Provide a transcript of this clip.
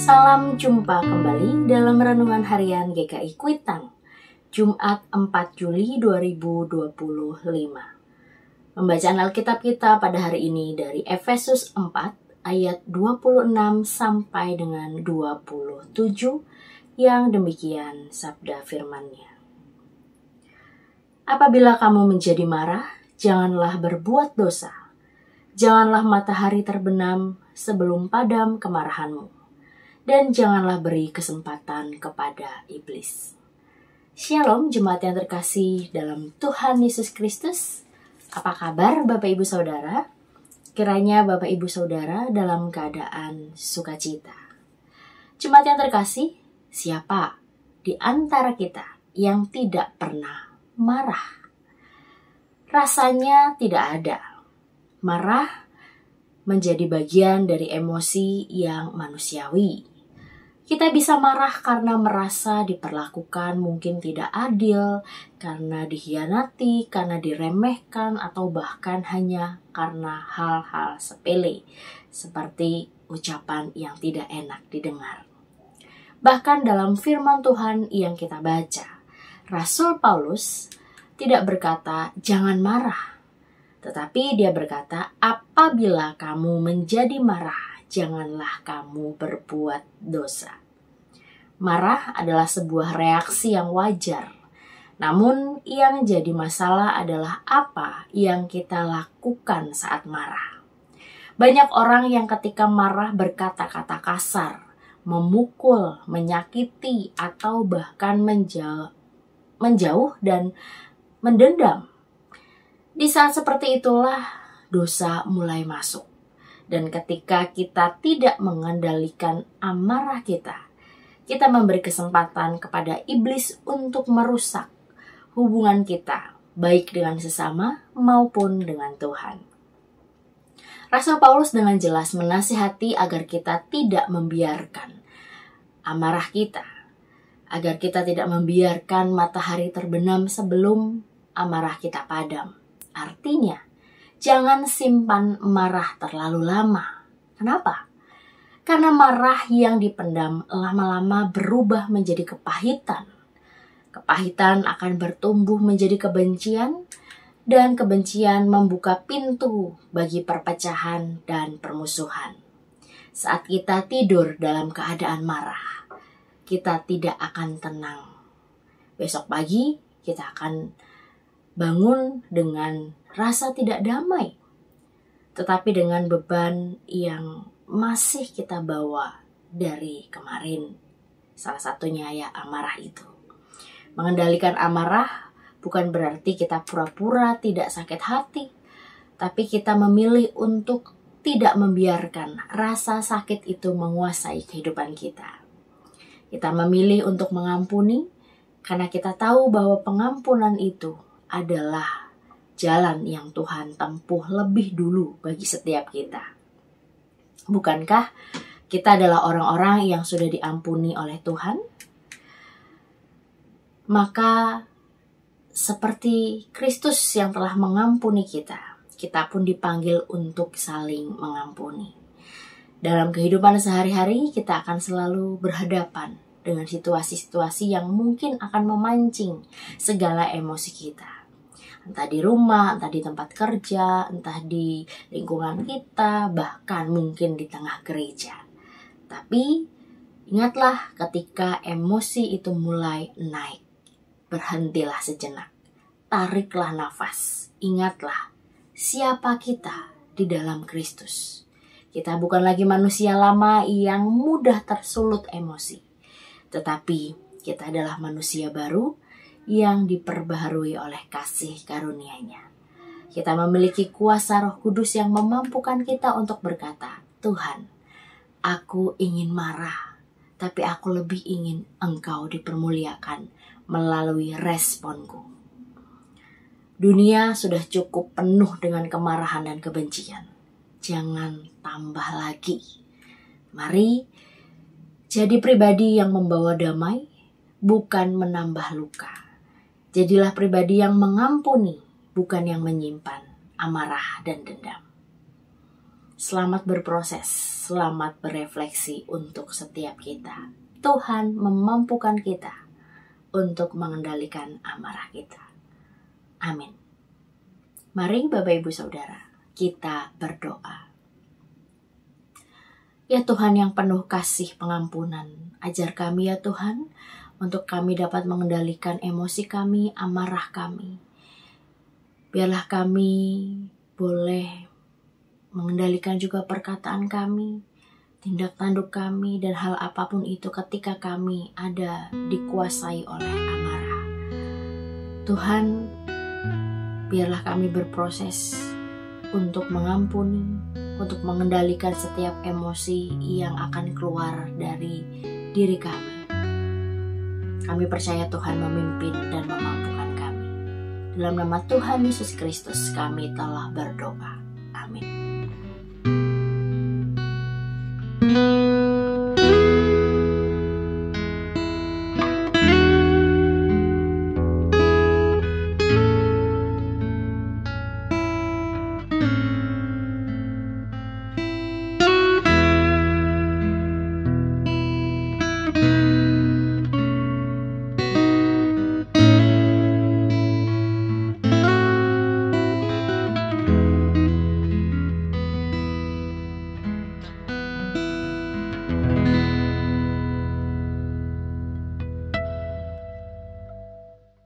Salam jumpa kembali dalam Renungan Harian GKI Kuitang, Jumat 4 Juli 2025. Pembacaan Alkitab kita pada hari ini dari Efesus 4 ayat 26 sampai dengan 27 yang demikian sabda firman-Nya. Apabila kamu menjadi marah, janganlah berbuat dosa. Janganlah matahari terbenam sebelum padam kemarahanmu. Dan janganlah beri kesempatan kepada iblis. Shalom jemaat yang terkasih dalam Tuhan Yesus Kristus. Apa kabar Bapak Ibu Saudara? Kiranya Bapak Ibu Saudara dalam keadaan sukacita. Jemaat yang terkasih, siapa di antara kita yang tidak pernah marah? Rasanya tidak ada. Marah menjadi bagian dari emosi yang manusiawi. Kita bisa marah karena merasa diperlakukan mungkin tidak adil, karena dikhianati, karena diremehkan, atau bahkan hanya karena hal-hal sepele, seperti ucapan yang tidak enak didengar. Bahkan dalam firman Tuhan yang kita baca, Rasul Paulus tidak berkata, "Jangan marah." Tetapi dia berkata, apabila kamu menjadi marah, janganlah kamu berbuat dosa. Marah adalah sebuah reaksi yang wajar. Namun yang jadi masalah adalah apa yang kita lakukan saat marah. Banyak orang yang ketika marah berkata-kata kasar, memukul, menyakiti, atau bahkan menjauh dan mendendam. Di saat seperti itulah dosa mulai masuk. Dan ketika kita tidak mengendalikan amarah kita memberi kesempatan kepada iblis untuk merusak hubungan kita, baik dengan sesama maupun dengan Tuhan. Rasul Paulus dengan jelas menasihati agar kita tidak membiarkan amarah kita, agar kita tidak membiarkan matahari terbenam sebelum amarah kita padam. Artinya, jangan simpan marah terlalu lama. Kenapa? Karena marah yang dipendam lama-lama berubah menjadi kepahitan. Kepahitan akan bertumbuh menjadi kebencian, dan kebencian membuka pintu bagi perpecahan dan permusuhan. Saat kita tidur dalam keadaan marah, kita tidak akan tenang. Besok pagi kita akan bangun dengan rasa tidak damai, tetapi dengan beban yang masih kita bawa dari kemarin. Salah satunya ya amarah itu. Mengendalikan amarah bukan berarti kita pura-pura tidak sakit hati, tapi kita memilih untuk tidak membiarkan rasa sakit itu menguasai kehidupan kita. Kita memilih untuk mengampuni karena kita tahu bahwa pengampunan itu adalah jalan yang Tuhan tempuh lebih dulu bagi setiap kita. Bukankah kita adalah orang-orang yang sudah diampuni oleh Tuhan? Maka seperti Kristus yang telah mengampuni kita, kita pun dipanggil untuk saling mengampuni. Dalam kehidupan sehari-hari kita akan selalu berhadapan dengan situasi-situasi yang mungkin akan memancing segala emosi kita. Entah di rumah, entah di tempat kerja, entah di lingkungan kita, bahkan mungkin di tengah gereja. Tapi ingatlah ketika emosi itu mulai naik, berhentilah sejenak, tariklah nafas, ingatlah siapa kita di dalam Kristus. Kita bukan lagi manusia lama yang mudah tersulut emosi, tetapi kita adalah manusia baru yang diperbaharui oleh kasih karunia-Nya. Kita memiliki kuasa Roh Kudus yang memampukan kita untuk berkata, Tuhan, aku ingin marah, tapi aku lebih ingin Engkau dipermuliakan melalui responku. Dunia sudah cukup penuh dengan kemarahan dan kebencian. Jangan tambah lagi. Mari jadi pribadi yang membawa damai, bukan menambah luka. Jadilah pribadi yang mengampuni, bukan yang menyimpan amarah dan dendam. Selamat berproses, selamat berefleksi untuk setiap kita. Tuhan memampukan kita untuk mengendalikan amarah kita. Amin. Mari Bapak Ibu Saudara, kita berdoa. Ya Tuhan yang penuh kasih pengampunan, ajar kami ya Tuhan, untuk kami dapat mengendalikan emosi kami, amarah kami. Biarlah kami boleh mengendalikan juga perkataan kami, tindak tanduk kami, dan hal apapun itu ketika kami ada dikuasai oleh amarah. Tuhan, biarlah kami berproses untuk mengampuni, untuk mengendalikan setiap emosi yang akan keluar dari diri kami. Kami percaya Tuhan memimpin dan memampukan kami. Dalam nama Tuhan Yesus Kristus kami telah berdoa.